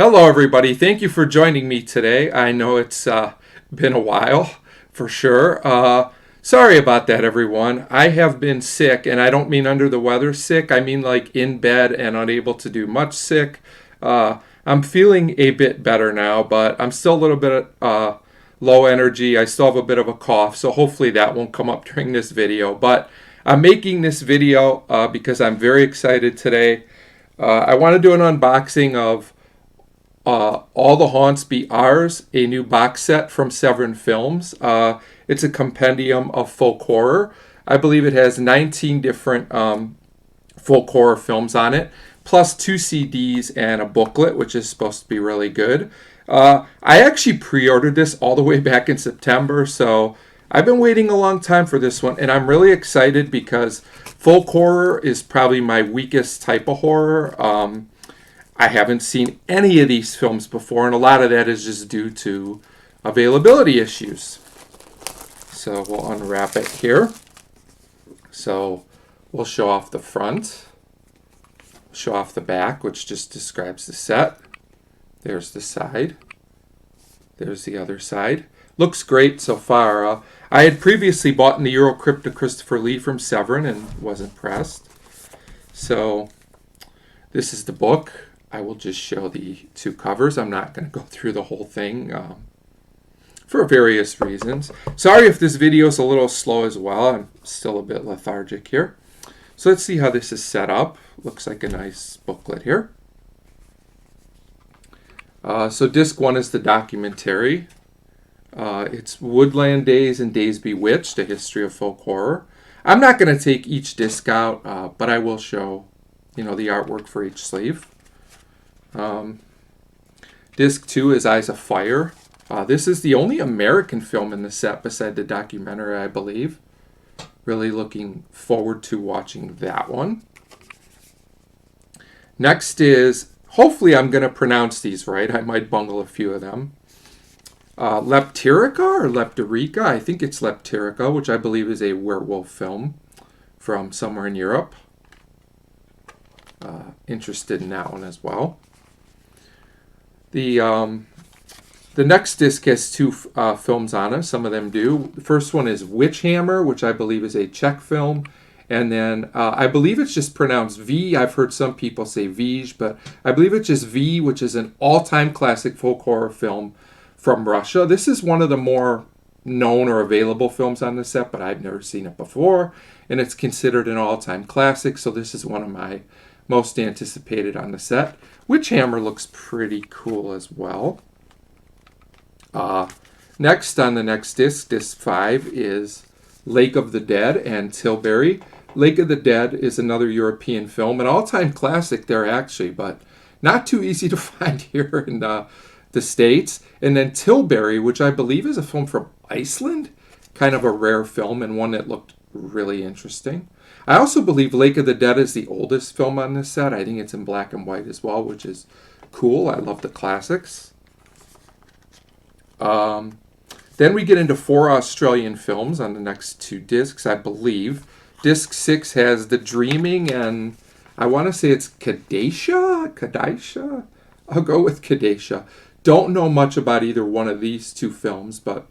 Hello, everybody. Thank you for joining me today. I know it's been a while for sure. Sorry about that, everyone. I have been sick, and I don't mean under the weather sick. I mean like in bed and unable to do much sick. I'm feeling a bit better now, but I'm still a little bit low energy. I still have a bit of a cough, so hopefully that won't come up during this video. But I'm making this video because I'm very excited today. I want to do an unboxing of All the Haunts Be Ours, a new box set from Severin Films. It's a compendium of folk horror. I believe it has 19 different folk horror films on it, plus 2 CDs and a booklet, which is supposed to be really good. I actually pre-ordered this all the way back in September, so I've been waiting a long time for this one, and I'm really excited because folk horror is probably my weakest type of horror. I haven't seen any of these films before, and a lot of that is just due to availability issues. So we'll unwrap it here. So we'll show off the front, show off the back, which just describes the set. There's the side. There's the other side. Looks great so far. I had previously bought in the Eurocrypt to Christopher Lee from Severin and was impressed. So this is the book. I will just show the 2 covers. I'm not going to go through the whole thing for various reasons. Sorry if this video is a little slow as well. I'm still a bit lethargic here. So let's see how this is set up. Looks like a nice booklet here. So disc 1 is the documentary. It's Woodland Days and Days Bewitched, a history of folk horror. I'm not going to take each disc out, but I will show, the artwork for each sleeve. Disc 2 is Eyes of Fire. This is the only American film in the set beside the documentary, I believe. Really looking forward to watching that one. Next is, hopefully I'm going to pronounce these right. I might bungle a few of them. Leptirica or Leptirica. I think it's Leptirica, which I believe is a werewolf film from somewhere in Europe. Interested in that one as well. The next disc has 2 films on it. Some of them do. The first one is Witch Hammer, which I believe is a Czech film. And then I believe it's just pronounced V. I've heard some people say Vij, but I believe it's just V, which is an all-time classic folk horror film from Russia. This is one of the more known or available films on the set, but I've never seen it before. And it's considered an all-time classic, so this is one of my most anticipated on the set. Witch Hammer looks pretty cool as well. Next on the next disc, disc 5, is Lake of the Dead and Tilbury. Lake of the Dead is another European film, an all-time classic there actually, but not too easy to find here in the States. And then Tilbury, which I believe is a film from Iceland, kind of a rare film and one that looked really interesting. I also believe Lake of the Dead is the oldest film on this set. I think it's in black and white as well, which is cool. I love the classics. Then we get into 4 Australian films on the next 2 discs, I believe. Disc 6 has The Dreaming, and I want to say it's Kadaisha? I'll go with Kadaisha. Don't know much about either one of these 2 films, but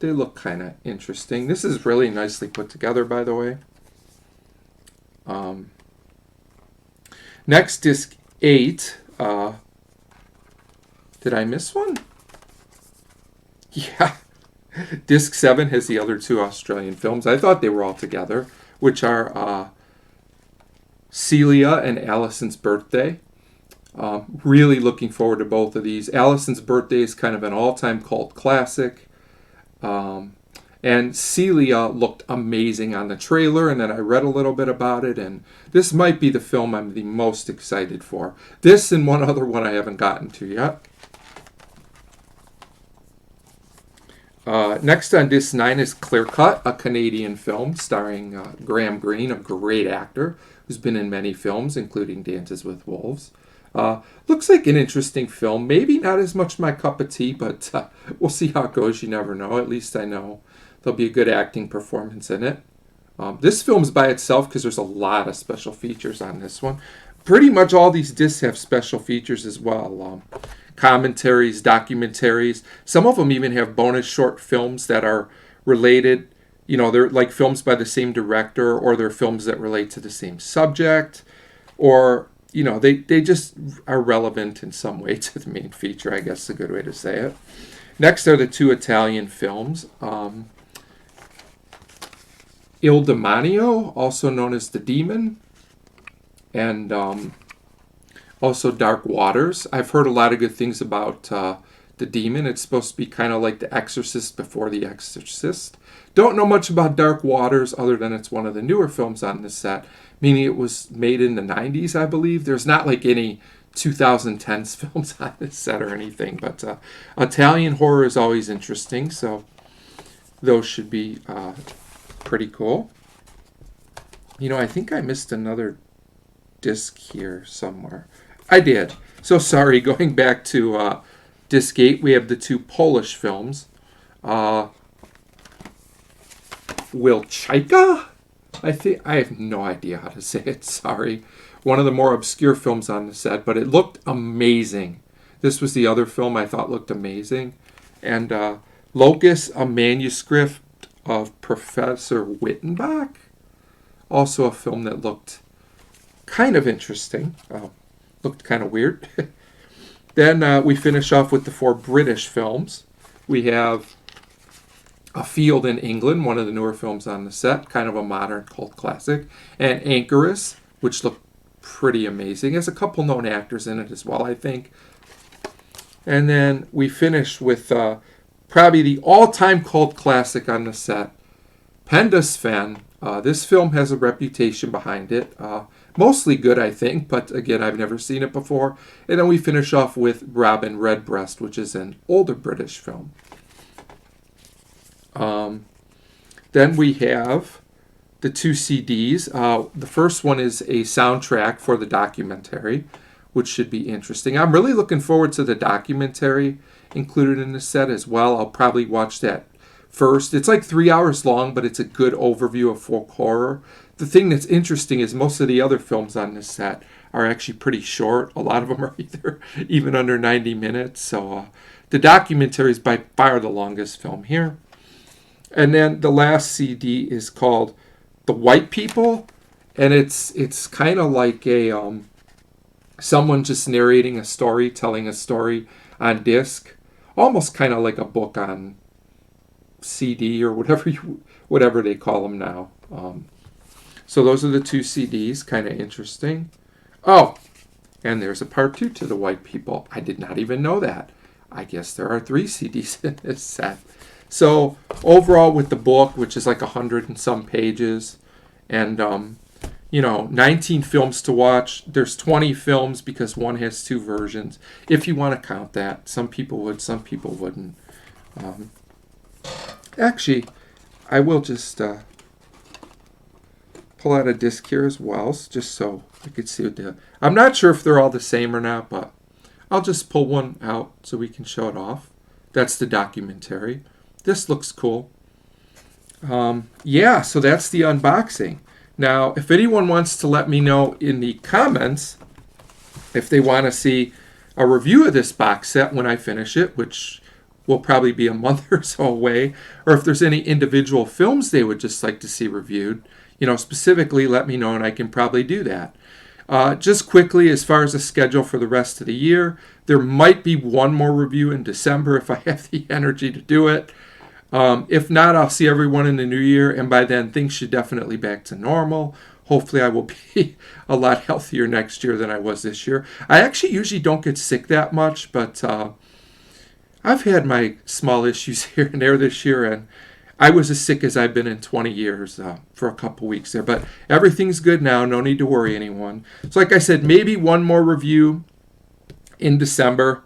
they look kind of interesting. This is really nicely put together, by the way. Next, disc 8. Did I miss one? Yeah. Disc 7 has the other 2 Australian films. I thought they were all together, which are Celia and Allison's Birthday. Really looking forward to both of these. Allison's Birthday is kind of an all-time cult classic. And Celia looked amazing on the trailer, and then I read a little bit about it, and this might be the film I'm the most excited for. This and one other one I haven't gotten to yet. Next on disc 9 is Clear Cut, a Canadian film starring Graham Greene, a great actor who's been in many films, including Dances with Wolves. Looks like an interesting film. Maybe not as much my cup of tea, but we'll see how it goes. You never know. At least I know there'll be a good acting performance in it. This film's by itself because there's a lot of special features on this one. Pretty much all these discs have special features as well. Commentaries, documentaries. Some of them even have bonus short films that are related. You know, they're like films by the same director, or they're films that relate to the same subject, or, you know, they just are relevant in some way to the main feature, I guess is a good way to say it. Next are the two Italian films. Il Demonio, also known as The Demon, and also Dark Waters. I've heard a lot of good things about The Demon. It's supposed to be kind of like The Exorcist before The Exorcist. Don't know much about Dark Waters other than it's one of the newer films on this set, meaning it was made in the 90s, I believe. There's not like any 2010s films on this set or anything, but Italian horror is always interesting, so those should be pretty cool. You know, I think I missed another disc here somewhere. I did. So sorry. Going back to disc 8, we have the two Polish films. Wilczajka? I have no idea how to say it. Sorry. One of the more obscure films on the set, but it looked amazing. This was the other film I thought looked amazing. And Locus, a manuscript of Professor Wittenbach. Also a film that looked kind of interesting. Looked kind of weird. Then we finish off with the 4 British films. We have A Field in England, one of the newer films on the set, kind of a modern cult classic. And Anchorus, which looked pretty amazing. Has a couple known actors in it as well, I think. And then we finish with probably the all-time cult classic on the set, Penda Sven. This film has a reputation behind it. Mostly good, I think, but again, I've never seen it before. And then we finish off with Robin Redbreast, which is an older British film. Then we have the 2 CDs. The first one is a soundtrack for the documentary, which should be interesting. I'm really looking forward to the documentary included in the set as well. I'll probably watch that first. It's like 3 hours long, but it's a good overview of folk horror. The thing that's interesting is most of the other films on this set are actually pretty short. A lot of them are even under 90 minutes. So the documentary is by far the longest film here. And then the last CD is called The White People, and it's kind of like a someone just narrating a story, telling a story on disc, almost kind of like a book on CD or whatever they call them now. So those are the 2 CDs, kind of interesting. Oh, and there's a part 2 to The White People. I did not even know that. I guess there are 3 CDs in this set. So overall with the book, which is like 100 and some pages, and 19 films to watch. There's 20 films because one has 2 versions. If you want to count that, some people would, some people wouldn't. Actually, I will just pull out a disc here as well, just so we could see what I'm not sure if they're all the same or not, but I'll just pull one out so we can show it off. That's the documentary. This looks cool. Yeah, so that's the unboxing. Now, if anyone wants to let me know in the comments if they want to see a review of this box set when I finish it, which will probably be a month or so away, or if there's any individual films they would just like to see reviewed, specifically let me know and I can probably do that. Just quickly, as far as the schedule for the rest of the year, there might be one more review in December if I have the energy to do it. If not, I'll see everyone in the new year, and by then things should definitely back to normal. Hopefully I will be a lot healthier next year than I was this year. I actually usually don't get sick that much, but I've had my small issues here and there this year, and I was as sick as I've been in 20 years for a couple weeks there. But everything's good now. No need to worry anyone. So like I said, maybe one more review in December.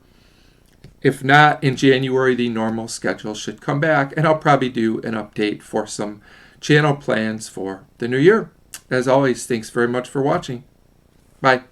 If not, in January, the normal schedule should come back, and I'll probably do an update for some channel plans for the new year. As always, thanks very much for watching. Bye.